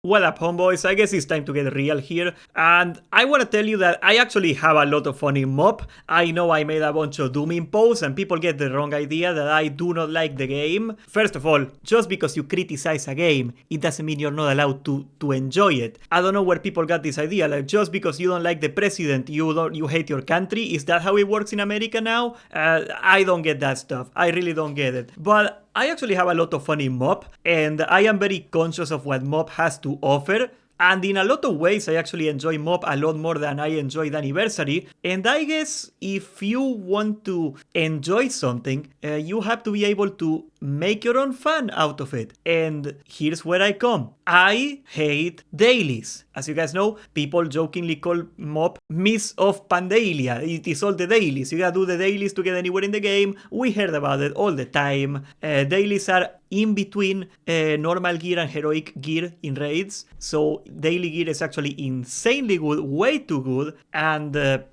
What up, homeboys? I guess it's time to get real here, and I want to tell you that I actually have a lot of fun in MoP. I know I made a bunch of dooming posts, and people get the wrong idea that I do not like the game. First of all, just because you criticize a game, it doesn't mean you're not allowed to enjoy it. I don't know where people got this idea, like just because you don't like the president, you hate your country. Is that how it works in America now? I don't get that stuff. I really don't get it. But I actually have a lot of fun in MoP, and I am very conscious of what MoP has to offer. And in a lot of ways, I actually enjoy MoP a lot more than I enjoy the anniversary. And I guess if you want to enjoy something, you have to be able to make your own fun out of it. And here's where I come. I hate dailies. As you guys know, people jokingly call MoP Mists of Pandaria. It is all the dailies. You gotta do the dailies to get anywhere in the game. We heard about it all the time. Dailies are in between normal gear and heroic gear in raids. So daily gear is actually insanely good, way too good. And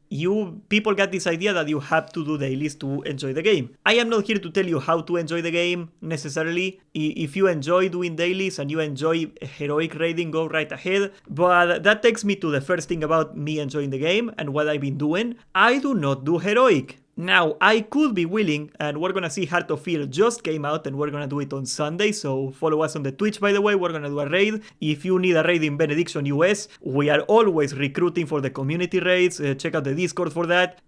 people got this idea that you have to do dailies to enjoy the game. I am not here to tell you how to enjoy the game necessarily. If you enjoy doing dailies and you enjoy heroic raiding, go right ahead. But that takes me to the first thing about me enjoying the game and what I've been doing. I do not do heroic. Now, I could be willing, and we're gonna see Heart of Fear just came out, and we're gonna do it on Sunday, so follow us on the Twitch, by the way. We're gonna do a raid. If you need a raid in Benediction US, we are always recruiting for the community raids. Check out the Discord for that.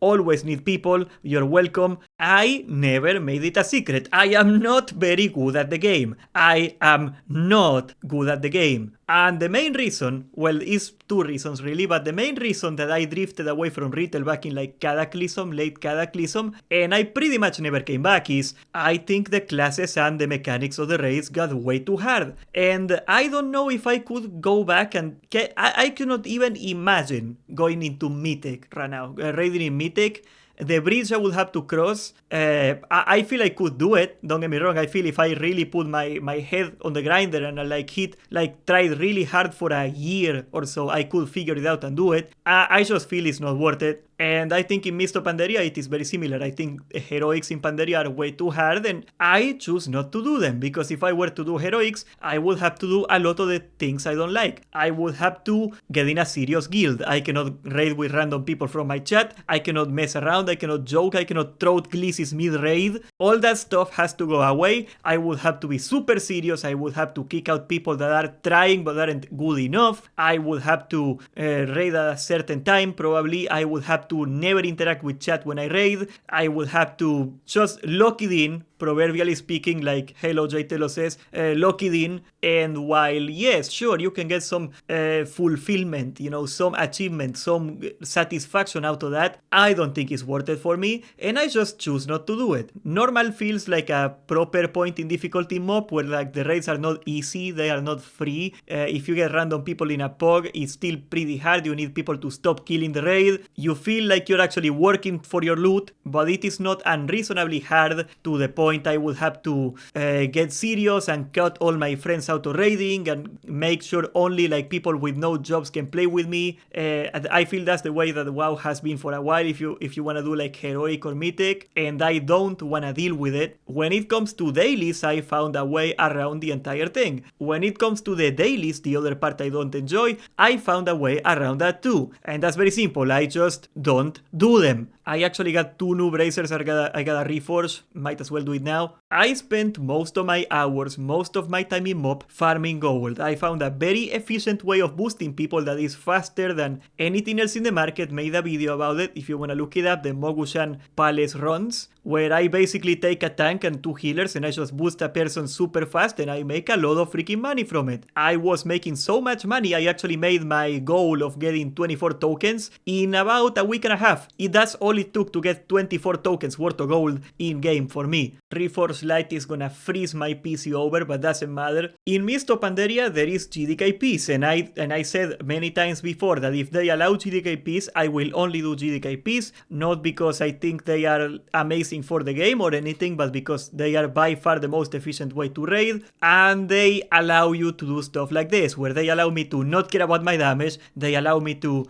Always need people. You're welcome. I never made it a secret. I am not very good at the game. I am not good at the game. And the main reason, well, is two reasons really, but the main reason that I drifted away from retail back in like late Cataclysm, and I pretty much never came back, is I think the classes and the mechanics of the raids got way too hard. And I don't know if I could go back and I cannot even imagine going into Mythic right now, raiding in Mythic. The bridge I would have to cross, I feel I could do it, don't get me wrong. I feel if I really put my head on the grinder and I tried really hard for a year or so, I could figure it out and do it. I just feel it's not worth it. And I think in Mists of Pandaria it is very similar. I think heroics in Pandaria are way too hard, and I choose not to do them, because if I were to do heroics, I would have to do a lot of the things I don't like. I would have to get in a serious guild. I cannot raid with random people from my chat. I cannot mess around. I cannot joke. I cannot throw glisses mid-raid. All that stuff has to go away. I would have to be super serious. I would have to kick out people that are trying but aren't good enough. I would have to raid at a certain time, probably. I would have to never interact with chat when I raid. I would have to just lock it in, proverbially speaking, like Hello Jtelo says, lock it in. And while, yes, sure, you can get some fulfillment, some achievement, some satisfaction out of that, I don't think it's worth it for me, and I just choose not to do it. Normal feels like a proper point in difficulty MoP, where like the raids are not easy, they are not free. If you get random people in a POG, it's still pretty hard. You need people to stop killing the raid. You feel like you're actually working for your loot, but it is not unreasonably hard to the point I would have to get serious and cut all my friends out of raiding and make sure only like people with no jobs can play with me. I feel that's the way that WoW has been for a while if you want to do like heroic or mythic, and I don't want to deal with it. When it comes to dailies, I found a way around the entire thing. When it comes to the dailies, the other part I don't enjoy, I found a way around that too. And that's very simple. I just don't do them. I actually got 2 new bracers. I got a reforge. Might as well do it now. I spent most of my hours, most of my time in MoP farming gold. I found a very efficient way of boosting people that is faster than anything else in the market. Made a video about it. If you want to look it up, the Mogushan Palace runs, where I basically take a tank and 2 healers and I just boost a person super fast and I make a lot of freaking money from it. I was making so much money, I actually made my goal of getting 24 tokens in about a week and a half. That's all it took to get 24 tokens worth of gold in game for me. Reforged Light is gonna freeze my PC over, but doesn't matter. In Mists of Pandaria there is GDKPs, and I said many times before that if they allow GDKPs, I will only do GDKPs, not because I think they are amazing for the game or anything, but because they are by far the most efficient way to raid, and they allow you to do stuff like this, where they allow me to not care about my damage, they allow me to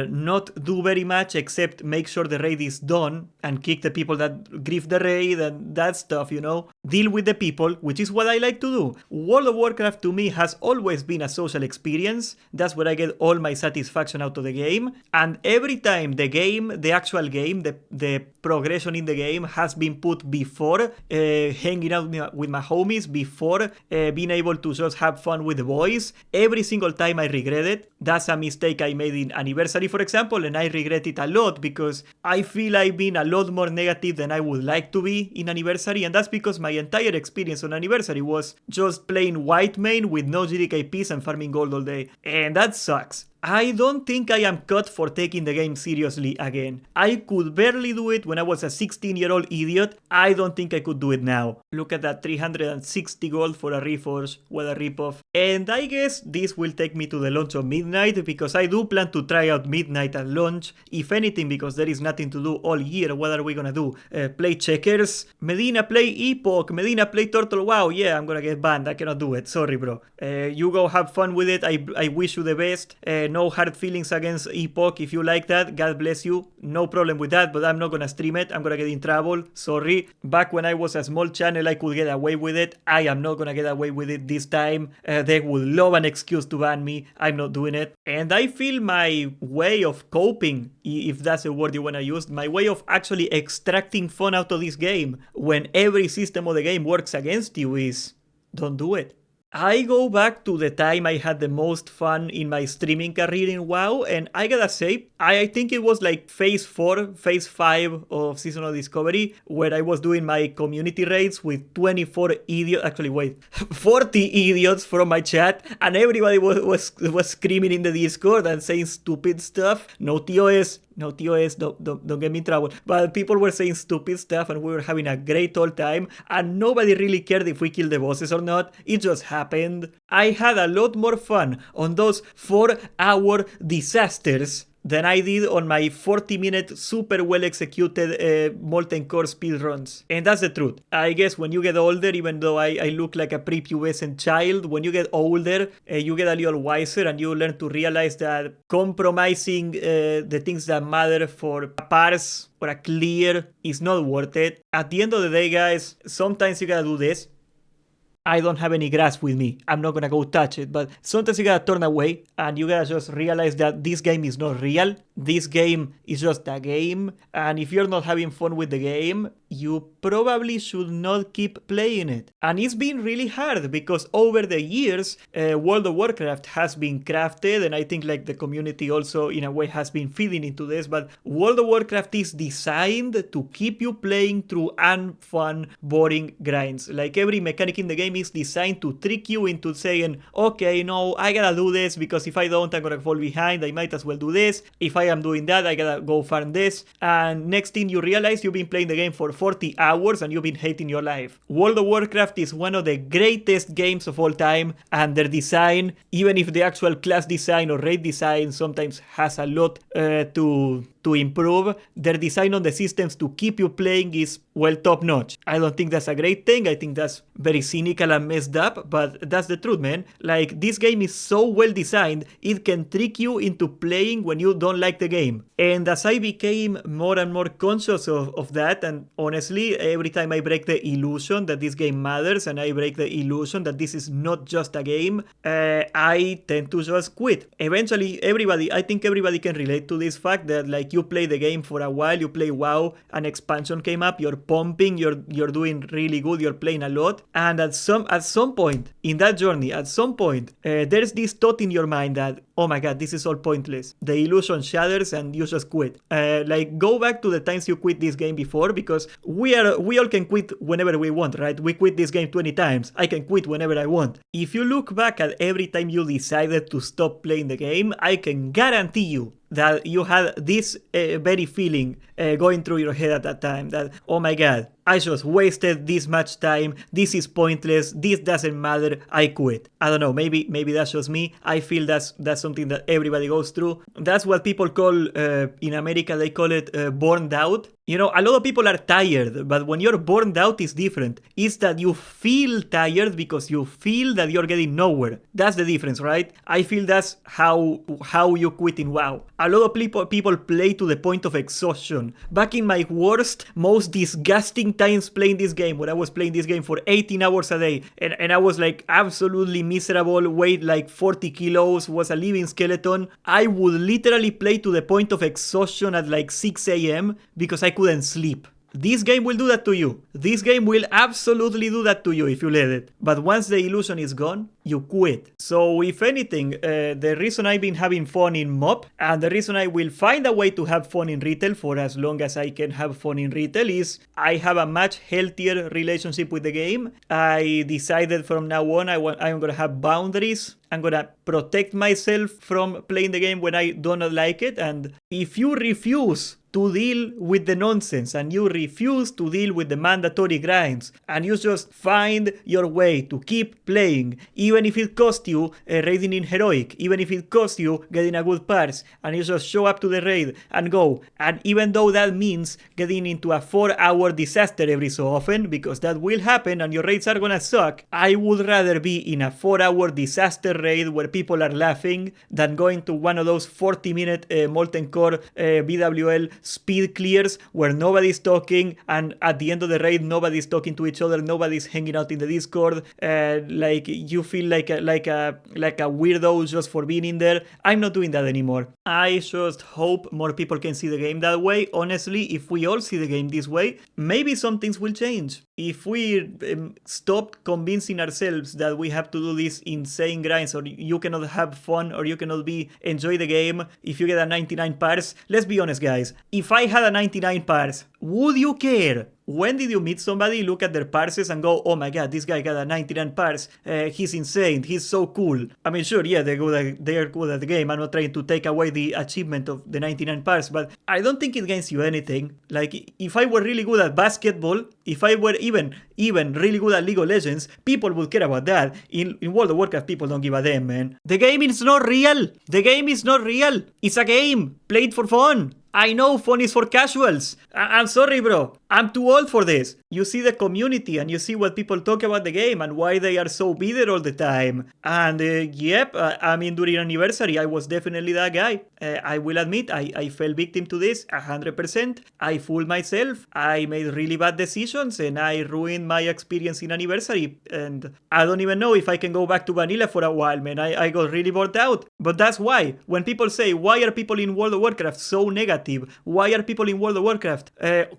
not do very much except make sure the raid is done and kick the people that grief the raid and that stuff, you know. Deal with the people, which is what I like to do. World of Warcraft to me has always been a social experience. That's where I get all my satisfaction out of the game. And every time the actual game, the progression in the game has been put before hanging out with my homies, before being able to just have fun with the boys. Every single time I regret it. That's a mistake I made in Anniversary, for example, and I regret it a lot because I feel I've been a lot more negative than I would like to be in Anniversary, and that's because my entire experience on Anniversary was just playing white main with no GDKPs and farming gold all day, and that sucks. I don't think I am cut for taking the game seriously again. I could barely do it when I was a 16-year-old idiot. I don't think I could do it now. Look at that 360 gold for a Reforge, what a ripoff. And I guess this will take me to the launch of Midnight, because I do plan to try out Midnight at launch. If anything, because there is nothing to do all year. What are we gonna do? Play checkers? Medina, play Epoch. Medina, play Turtle. Wow, yeah, I'm gonna get banned. I cannot do it. Sorry, bro. You go have fun with it. I wish you the best. No hard feelings against Epoch. If you like that, God bless you. No problem with that, but I'm not gonna stream it. I'm gonna get in trouble. Sorry. Back when I was a small channel, I could get away with it. I am not gonna get away with it this time. They would love an excuse to ban me. I'm not doing it. And I feel my way of coping, if that's a word you wanna use, my way of actually extracting fun out of this game when every system of the game works against you is don't do it. I go back to the time I had the most fun in my streaming career in WoW, and I gotta say, I think it was like phase 4, phase 5 of Seasonal Discovery, where I was doing my community raids with 24 idiots, actually wait, 40 idiots from my chat, and everybody was screaming in the Discord and saying stupid stuff. No TOS, don't get me in trouble. But people were saying stupid stuff and we were having a great old time, and nobody really cared if we killed the bosses or not. It just happened. I had a lot more fun on those 4-hour disasters than I did on my 40-minute super well executed Molten Core speedruns. And that's the truth. I guess when you get older, even though I look like a prepubescent child, when you get older, you get a little wiser and you learn to realize that compromising the things that matter for a parse or a clear is not worth it. At the end of the day, guys, sometimes you gotta do this. I don't have any grass with me. I'm not gonna go touch it, but sometimes you gotta turn away and you gotta just realize that this game is not real. This game is just a game, and if you're not having fun with the game, you probably should not keep playing it. And it's been really hard because over the years, World of Warcraft has been crafted, and I think like the community also in a way has been feeding into this, but World of Warcraft is designed to keep you playing through unfun, boring grinds. Like every mechanic in the game is designed to trick you into saying, okay, no, I gotta do this because if I don't, I'm gonna fall behind. I might as well do this. If I am doing that, I gotta go farm this. And next thing you realize, you've been playing the game for 40 hours and you've been hating your life. World of Warcraft is one of the greatest games of all time, and their design, even if the actual class design or raid design sometimes has a lot to improve, their design on the systems to keep you playing is, well, top notch. I don't think that's a great thing. I think that's very cynical and messed up, but that's the truth, man. Like, this game is so well designed, it can trick you into playing when you don't like the game. And as I became more and more conscious of that, and honestly, every time I break the illusion that this game matters and I break the illusion that this is not just a game, I tend to just quit. Eventually, I think everybody can relate to this fact that, like, you play the game for a while, you play WoW, an expansion came up, you're pumping, you're doing really good, you're playing a lot, and at some point in that journey, there's this thought in your mind that, oh my god, this is all pointless. The illusion shatters and you just quit. Like, go back to the times you quit this game before, because we all can quit whenever we want, right? We quit this game 20 times. I can quit whenever I want. If you look back at every time you decided to stop playing the game, I can guarantee you that you had this very feeling going through your head at that time, that, oh my god, I just wasted this much time, this is pointless, this doesn't matter, I quit. I don't know, maybe that's just me. I feel that's something that everybody goes through. That's what people call, in America, they call it burned out. You know, a lot of people are tired, but when you're burned out, it's different. It's that you feel tired because you feel that you're getting nowhere. That's the difference, right? I feel that's how you quit in WoW. A lot of people play to the point of exhaustion. Back in my worst, most disgusting times playing this game, when I was playing this game for 18 hours a day, and I was like absolutely miserable, weighed like 40 kilos, was a living skeleton, I would literally play to the point of exhaustion at like 6 a.m. because I couldn't sleep. This game will do that to you. This game will absolutely do that to you if you let it. But once the illusion is gone, you quit. So if anything, the reason I've been having fun in MoP, and the reason I will find a way to have fun in retail for as long as I can have fun in retail, is I have a much healthier relationship with the game. I decided from now on I'm going to have boundaries. I'm going to protect myself from playing the game when I do not like it. And if you refuse to deal with the nonsense, and you refuse to deal with the mandatory grinds, and you just find your way to keep playing, even if it costs you raiding in heroic, even if it costs you getting a good parse, and you just show up to the raid and go, and even though that means getting into a 4-hour disaster every so often, because that will happen and your raids are gonna suck, I would rather be in a 4-hour disaster raid where people are laughing than going to one of those 40-minute Molten Core BWL speed clears where nobody's talking, and at the end of the raid nobody's talking to each other, nobody's hanging out in the Discord, like you feel like a weirdo just for being in there. I'm not doing that anymore. I just hope more people can see the game that way. Honestly, if we all see the game this way, maybe some things will change. If we stop convincing ourselves that we have to do these insane grinds, or you cannot have fun, or you cannot enjoy the game if you get a 99 parse. Let's be honest, guys. If I had a 99 parse, would you care? When did you meet somebody, look at their parses and go, oh my god, this guy got a 99 parse, he's insane, he's so cool. I mean, sure, yeah, they're good at the game. I'm not trying to take away the achievement of the 99 parse, but I don't think it gains you anything. Like, if I were really good at basketball, if I were even really good at League of Legends, people would care about that. In World of Warcraft, people don't give a damn, man. The game is not real. The game is not real. It's a game. Play it for fun. I know fun is for casuals. I'm sorry, bro. I'm too old for this. You see the community and you see what people talk about the game and why they are so bitter all the time. And I mean, during anniversary, I was definitely that guy. I will admit, I fell victim to this 100%. I fooled myself. I made really bad decisions and I ruined my experience in anniversary. And I don't even know if I can go back to vanilla for a while, man. I got really bored out. But that's why. When people say, why are people in World of Warcraft so negative? Why are people in World of Warcraft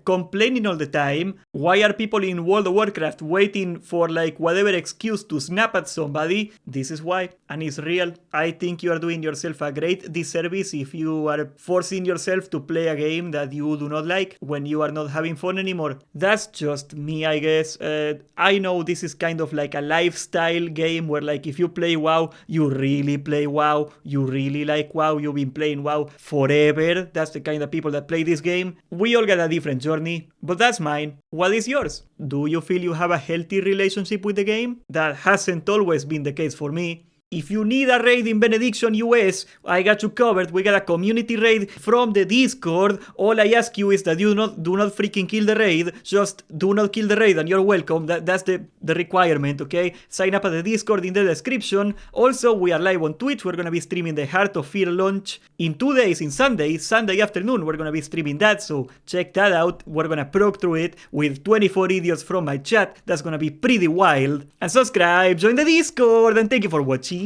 complaining all the time? Why are people in World of Warcraft waiting for like whatever excuse to snap at somebody? This is why, and it's real. I think you are doing yourself a great disservice if you are forcing yourself to play a game that you do not like when you are not having fun anymore. That's just me, I guess. I know this is kind of like a lifestyle game where like if you play WoW, you really play WoW, you really like WoW, you've been playing WoW forever. That's the kind of people that play this game. We all got a different journey, but that's mine. What is yours? Do you feel you have a healthy relationship with the game? That hasn't always been the case for me. If you need a raid in Benediction US, I got you covered. We got a community raid from the Discord. All I ask you is that you do not freaking kill the raid. Just do not kill the raid and you're welcome. That's the requirement, okay? Sign up at the Discord in the description. Also, we are live on Twitch. We're gonna be streaming the Heart of Fear launch in 2 days, in Sunday afternoon. We're gonna be streaming that, so check that out. We're gonna proc through it with 24 idiots from my chat. That's gonna be pretty wild. And subscribe, join the Discord, and thank you for watching.